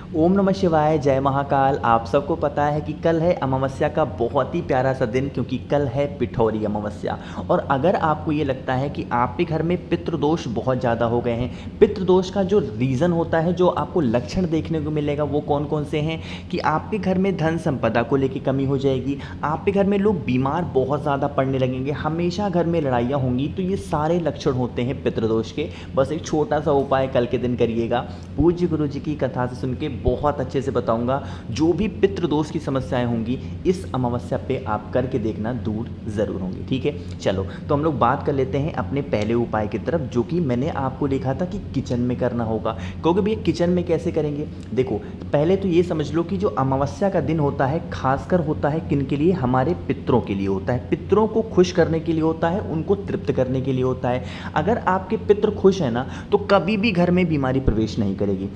ओम नमः शिवाय, जय महाकाल। आप सबको पता है कि कल है अमावस्या का बहुत ही प्यारा सा दिन, क्योंकि कल है पिठौरी अमावस्या। और अगर आपको ये लगता है कि आपके घर में पितृदोष बहुत ज़्यादा हो गए हैं, पितृदोष का जो रीज़न होता है, जो आपको लक्षण देखने को मिलेगा, वो कौन कौन से हैं कि आपके घर में धन संपदा को लेकर कमी हो जाएगी, आपके घर में लोग बीमार बहुत ज़्यादा पड़ने लगेंगे, हमेशा घर में लड़ाइयाँ होंगी। तो ये सारे लक्षण होते हैं पितृदोष के। बस एक छोटा सा उपाय कल के दिन करिएगा। पूज्य गुरु जी की कथा से सुन के बहुत अच्छे से बताऊंगा। जो भी पितृदोष की समस्याएं होंगी इस अमावस्या पे आप करके देखना, दूर ज़रूर होंगी। ठीक है, चलो तो हम लोग बात कर लेते हैं अपने पहले उपाय की तरफ, जो कि मैंने आपको लिखा था कि किचन में करना होगा। क्योंकि भैया किचन में कैसे करेंगे? देखो, पहले तो ये समझ लो कि जो अमावस्या का दिन होता है खासकर होता है किन के लिए? हमारे पितरों के लिए होता है। पितरों को खुश करने के लिए होता है, उनको तृप्त करने के लिए होता है। अगर आपके पितृ खुश है ना, तो कभी भी घर में बीमारी प्रवेश नहीं करेगी,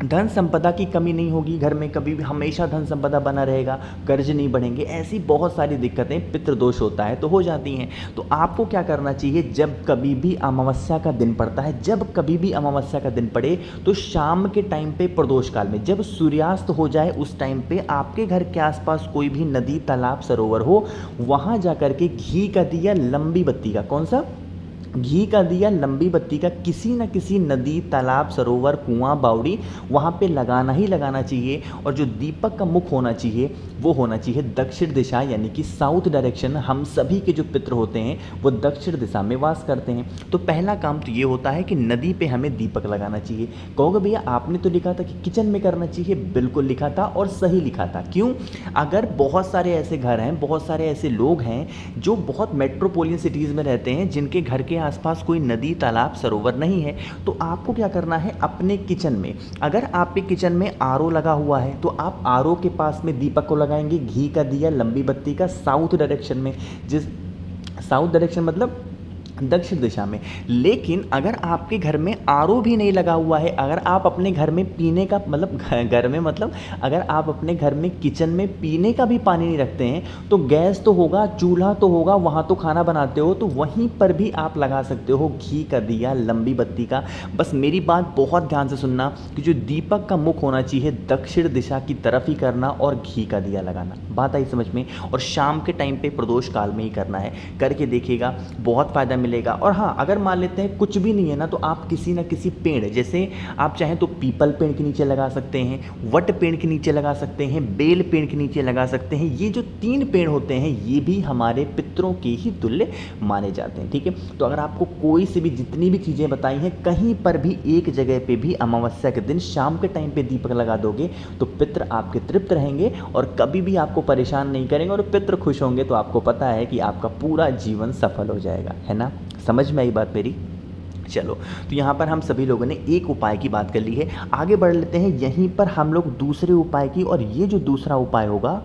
धन संपदा की कमी नहीं होगी, घर में कभी भी हमेशा धन संपदा बना रहेगा, कर्ज नहीं बढ़ेंगे। ऐसी बहुत सारी दिक्कतें पितृदोष होता है तो हो जाती हैं। तो आपको क्या करना चाहिए? जब कभी भी अमावस्या का दिन पड़ता है, जब कभी भी अमावस्या का दिन पड़े, तो शाम के टाइम पे प्रदोष काल में जब सूर्यास्त हो जाए, उस टाइम पे आपके घर के आसपास कोई भी नदी, तालाब, सरोवर हो, वहाँ जा कर के घी का दिया, लंबी बत्ती का, कौन सा? घी का दिया, लंबी बत्ती का, किसी न किसी नदी, तालाब, सरोवर, कुआं, बावड़ी, वहाँ पे लगाना ही लगाना चाहिए। और जो दीपक का मुख होना चाहिए वो होना चाहिए दक्षिण दिशा, यानी कि साउथ डायरेक्शन। हम सभी के जो पितृ होते हैं वो दक्षिण दिशा में वास करते हैं। तो पहला काम तो ये होता है कि नदी पे हमें दीपक लगाना चाहिए। कहोगे भैया आपने तो लिखा था कि किचन में करना चाहिए। बिल्कुल लिखा था और सही लिखा था। क्यों? अगर बहुत सारे ऐसे घर हैं, बहुत सारे ऐसे लोग हैं जो बहुत मेट्रोपोलियन सिटीज़ में रहते हैं, जिनके घर के आसपास कोई नदी, तालाब, सरोवर नहीं है, तो आपको क्या करना है? अपने किचन में, अगर आपके किचन में आरओ लगा हुआ है तो आप आरओ के पास में दीपक को लगाएंगे, घी का दिया, लंबी बत्ती का, साउथ डायरेक्शन में। जिस साउथ डायरेक्शन मतलब दक्षिण दिशा में। लेकिन अगर आपके घर में आरओ भी नहीं लगा हुआ है, अगर आप अपने घर में पीने का मतलब घर में मतलब अगर आप अपने घर में किचन में पीने का भी पानी नहीं रखते हैं, तो गैस तो होगा, चूल्हा तो होगा, वहाँ तो खाना बनाते हो, तो वहीं पर भी आप लगा सकते हो घी का दिया, लंबी बत्ती का। बस मेरी बात बहुत ध्यान से सुनना कि जो दीपक का मुख होना चाहिए दक्षिण दिशा की तरफ ही करना, और घी का दिया लगाना। बात आई समझ में? और शाम के टाइम पे प्रदोष काल में ही करना है। करके देखिएगा, बहुत फ़ायदा मिलेगा। और हाँ, अगर मान लेते हैं कुछ भी नहीं है ना, तो आप किसी न किसी पेड़, जैसे आप चाहें तो पीपल पेड़ के नीचे लगा सकते हैं, वट पेड़ के नीचे लगा सकते हैं, बेल पेड़ के नीचे लगा सकते हैं। ये जो 3 पेड़ होते हैं ये भी हमारे पितरों के ही तुल्य माने जाते हैं। ठीक है, तो अगर आपको कोई से भी जितनी भी चीज़ें बताई हैं, कहीं पर भी एक जगह पे भी अमावस्या के दिन शाम के टाइम पे दीपक लगा दोगे तो पितर आपके तृप्त रहेंगे और कभी भी आपको परेशान नहीं करेंगे, और पितर खुश होंगे तो आपको पता है कि आपका पूरा जीवन सफल हो जाएगा। है ना? समझ में आई बात मेरी? चलो, तो यहाँ पर हम सभी लोगों ने एक उपाय की बात कर ली है। आगे बढ़ लेते हैं। यहीं पर हम लोग दूसरे उपाय की, और ये जो दूसरा उपाय होगा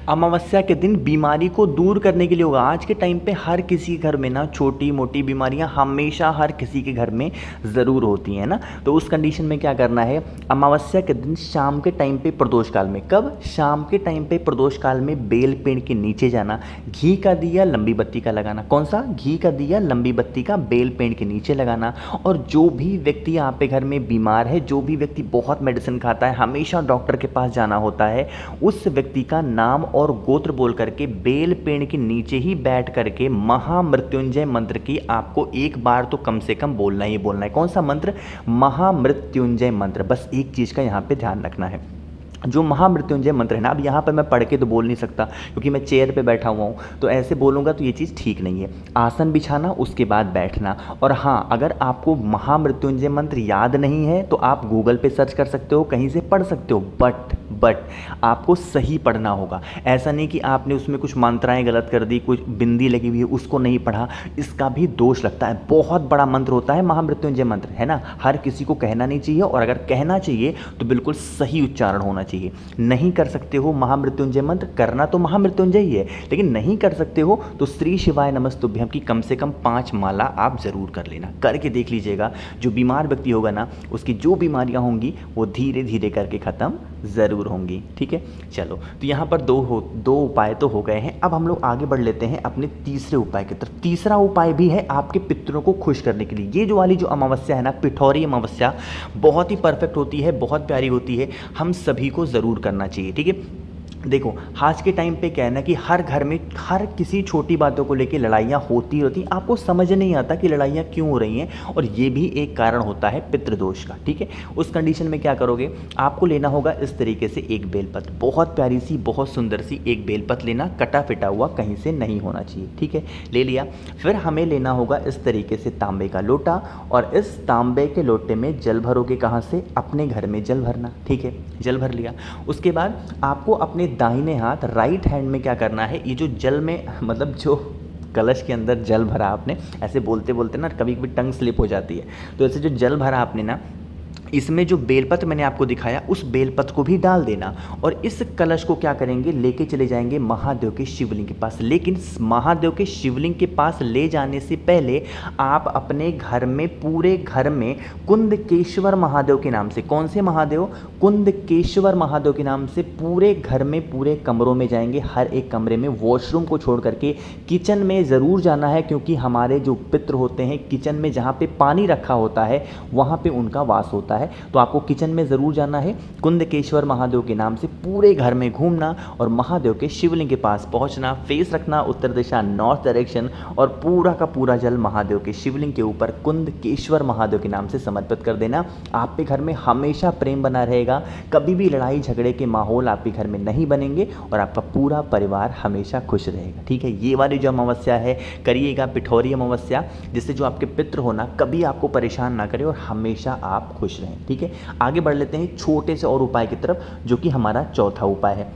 अमावस्या के दिन बीमारी को दूर करने के लिए होगा। आज के टाइम पे हर किसी घर में ना छोटी मोटी बीमारियां हमेशा हर किसी के घर में ज़रूर होती हैं ना। तो उस कंडीशन में क्या करना है? अमावस्या के दिन शाम के टाइम पे प्रदोष काल में, कब? शाम के टाइम पे प्रदोष काल में बेल पेड़ के नीचे जाना, घी का दिया, लंबी बत्ती का लगाना। कौन सा? घी का दिया, लंबी बत्ती का, बेल पेड़ के नीचे लगाना। और जो भी व्यक्ति यहाँ पे घर में बीमार है, जो भी व्यक्ति बहुत मेडिसिन खाता है, हमेशा डॉक्टर के पास जाना होता है, उस व्यक्ति का नाम और गोत्र बोल करके बेल पेड़ के नीचे ही बैठ करके महामृत्युंजय मंत्र की आपको एक बार तो कम से कम बोलना ही बोलना है। कौन सा मंत्र? महामृत्युंजय मंत्र। बस एक चीज़ का यहाँ पे ध्यान रखना है, जो महामृत्युंजय मंत्र है ना, अब यहाँ पर मैं पढ़ के तो बोल नहीं सकता क्योंकि मैं चेयर पे बैठा हुआ हूँ, तो ऐसे बोलूँगा तो ये चीज़ ठीक नहीं है। आसन बिछाना, उसके बाद बैठना। और हाँ, अगर आपको महामृत्युंजय मंत्र याद नहीं है तो आप गूगल पे सर्च कर सकते हो, कहीं से पढ़ सकते हो, बट आपको सही पढ़ना होगा। ऐसा नहीं कि आपने उसमें कुछ मात्राएं गलत कर दी, कुछ बिंदी लगी हुई है उसको नहीं पढ़ा, इसका भी दोष लगता है। बहुत बड़ा मंत्र होता है महामृत्युंजय मंत्र, है ना? हर किसी को कहना नहीं चाहिए, और अगर कहना चाहिए तो बिल्कुल सही उच्चारण होना चाहिए। नहीं कर सकते हो महामृत्युंजय मंत्र, करना तो महामृत्युंजय ही है, लेकिन नहीं कर सकते हो तो श्री शिवाय नमस्तुभ्यम की कम से कम 5 माला आप ज़रूर कर लेना। करके देख लीजिएगा, जो बीमार व्यक्ति होगा ना, उसकी जो बीमारियां होंगी वो धीरे धीरे करके ख़त्म ज़रूर होंगी। ठीक है, चलो तो यहाँ पर दो उपाय तो हो गए हैं। अब हम लोग आगे बढ़ लेते हैं अपने तीसरे उपाय की तरफ। तीसरा उपाय भी है आपके पितरों को खुश करने के लिए। ये जो वाली जो अमावस्या है ना, पिठौरी अमावस्या, बहुत ही परफेक्ट होती है, बहुत प्यारी होती है, हम सभी को ज़रूर करना चाहिए। ठीक है, देखो आज के टाइम पे क्या है ना कि हर घर में हर किसी छोटी बातों को लेके लड़ाइयाँ होती रहती हैं। आपको समझ नहीं आता कि लड़ाइयाँ क्यों हो रही हैं, और ये भी एक कारण होता है पितृदोष का। ठीक है, उस कंडीशन में क्या करोगे, आपको लेना होगा इस तरीके से एक बेलपत्र, बहुत प्यारी सी, बहुत सुंदर सी एक बेलपत्र लेना, कटा फिटा हुआ कहीं से नहीं होना चाहिए। ठीक है, ले लिया। फिर हमें लेना होगा इस तरीके से तांबे का लोटा, और इस तांबे के लोटे में जल भरोगे। कहाँ से, अपने घर में जल भरना। ठीक है, जल भर लिया। उसके बाद आपको अपने दाहिने हाथ, राइट हैंड में क्या करना है, ये जो जल में मतलब जो कलश के अंदर जल भरा आपने, ऐसे बोलते बोलते ना कभी कभी टंग स्लिप हो जाती है, तो ऐसे जो जल भरा आपने ना, इसमें जो बेलपत्र मैंने आपको दिखाया उस बेलपत्र को भी डाल देना, और इस कलश को क्या करेंगे, लेके चले जाएंगे महादेव के शिवलिंग के पास। लेकिन महादेव के शिवलिंग के पास ले जाने से पहले आप अपने घर में, पूरे घर में कुंदकेश्वर महादेव के नाम से, कौन से महादेव, कुंदकेश्वर महादेव के नाम से पूरे घर में, पूरे कमरों में जाएंगे। हर एक कमरे में, वॉशरूम को छोड़ करके किचन में ज़रूर जाना है, क्योंकि हमारे जो पितृ होते हैं किचन में जहाँ पे पानी रखा होता है वहाँ पे उनका वास होता है। तो आपको किचन में ज़रूर जाना है, कुंदकेश्वर महादेव के नाम से पूरे घर में घूमना, और महादेव के शिवलिंग के पास पहुंचना, फेस रखना उत्तर दिशा, नॉर्थ डायरेक्शन, और पूरा का पूरा जल महादेव के शिवलिंग के ऊपर कुंदकेश्वर महादेव के नाम से समर्पित कर देना। आपके घर में हमेशा प्रेम बना रहेगा, कभी भी लड़ाई झगड़े के माहौल आपके घर में नहीं बनेंगे, और आपका पूरा परिवार हमेशा खुश रहेगा। ठीक है, ये वाली जो अमावस्या है करिएगा, पिठौरी अमावस्या, जिससे जो आपके पितृ होना कभी आपको परेशान ना करे और हमेशा आप खुश रहें। ठीक है, आगे बढ़ लेते हैं छोटे से और उपाय की तरफ, जो कि हमारा चौथा उपाय है।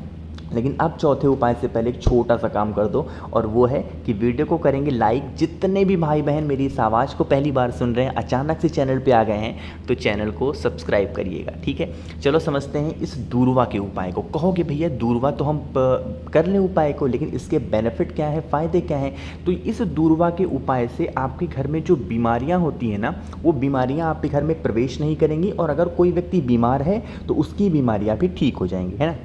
लेकिन अब चौथे उपाय से पहले एक छोटा सा काम कर दो, और वो है कि वीडियो को करेंगे लाइक। जितने भी भाई बहन मेरी इस आवाज़ को पहली बार सुन रहे हैं, अचानक से चैनल पे आ गए हैं, तो चैनल को सब्सक्राइब करिएगा। ठीक है, चलो समझते हैं इस दूरवा के उपाय को। कहोगे भैया दूरवा तो हम कर लें उपाय को, लेकिन इसके बेनिफिट क्या है, फ़ायदे क्या हैं। तो इस दूरवा के उपाय से आपके घर में जो बीमारियाँ होती हैं ना, वो बीमारियाँ आपके घर में प्रवेश नहीं करेंगी, और अगर कोई व्यक्ति बीमार है तो उसकी बीमारियाँ भी ठीक हो जाएंगी, है ना।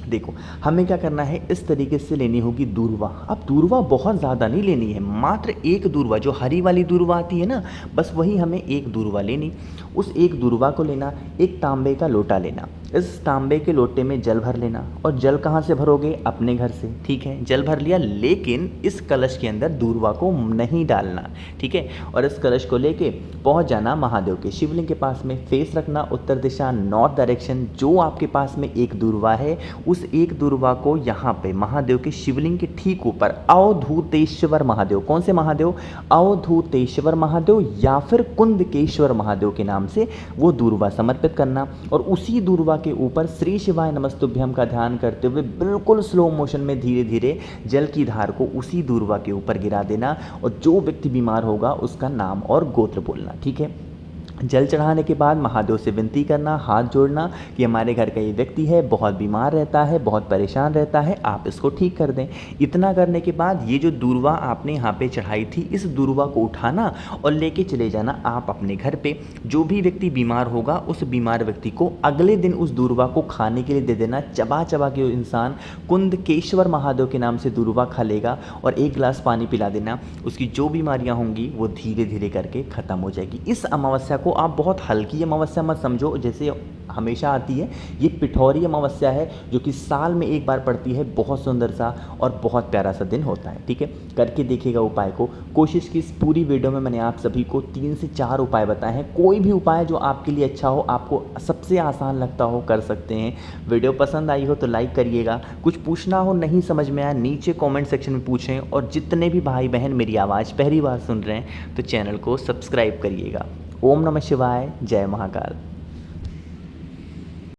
देखो हमें क्या करना है, इस तरीके से लेनी होगी दूरवा। अब दूरवा बहुत ज़्यादा नहीं लेनी है, मात्र एक दूरवा, जो हरी वाली दूरवा आती है ना, बस वही हमें एक दूरवा लेनी। उस एक दूरवा को लेना, एक तांबे का लोटा लेना, इस तांबे के लोटे में जल भर लेना, और जल कहाँ से भरोगे, अपने घर से। ठीक है, जल भर लिया, लेकिन इस कलश के अंदर दूरवा को नहीं डालना। ठीक है, और इस कलश को लेके पहुँच जाना महादेव के शिवलिंग के पास में, फेस रखना उत्तर दिशा, नॉर्थ डायरेक्शन। जो आपके पास में एक दूरवा है, उस एक दूरवा को यहाँ पे महादेव के शिवलिंग के ठीक ऊपर अवधूतेश्वर महादेव, कौन से महादेव, अवधूतेश्वर महादेव या फिर कुंदकेश्वर महादेव के नाम से वो दूरवा समर्पित करना, और उसी दूरवा के ऊपर श्री शिवाय नमस्तुभ्यम का ध्यान करते हुए बिल्कुल स्लो मोशन में धीरे धीरे जल की धार को उसी दूरवा के ऊपर गिरा देना, और जो व्यक्ति बीमार होगा उसका नाम और गोत्र बोलना। ठीक है, जल चढ़ाने के बाद महादेव से विनती करना, हाथ जोड़ना कि हमारे घर का ये व्यक्ति है, बहुत बीमार रहता है, बहुत परेशान रहता है, आप इसको ठीक कर दें। इतना करने के बाद ये जो दूरवा आपने यहाँ पे चढ़ाई थी, इस दूरवा को उठाना और लेके चले जाना आप अपने घर पे। जो भी व्यक्ति बीमार होगा उस बीमार व्यक्ति को अगले दिन उस दूरवा को खाने के लिए दे देना। चबा चबा के इंसान कुंदकेश्वर महादेव के नाम से दूरवा खा लेगा, और एक गिलास पानी पिला देना, उसकी जो बीमारियाँ होंगी वो धीरे धीरे करके ख़त्म हो जाएगी। इस अमावस्या को आप बहुत हल्की अमावस्या मत समझो जैसे हमेशा आती है। ये पिठौरी अमावस्या है जो कि साल में एक बार पड़ती है। बहुत सुंदर सा और बहुत प्यारा सा दिन होता है। ठीक है, करके देखिएगा उपाय को। कोशिश की इस पूरी वीडियो में मैंने आप सभी को 3 से 4 उपाय बताए हैं। कोई भी उपाय जो आपके लिए अच्छा हो, आपको सबसे आसान लगता हो, कर सकते हैं। वीडियो पसंद आई हो तो लाइक करिएगा। कुछ पूछना हो, नहीं समझ में आया, नीचे कमेंट सेक्शन में पूछें। और जितने भी भाई बहन मेरी आवाज़ पहली बार सुन रहे हैं तो चैनल को सब्सक्राइब करिएगा। ओम नमः शिवाय, जय महाकाल।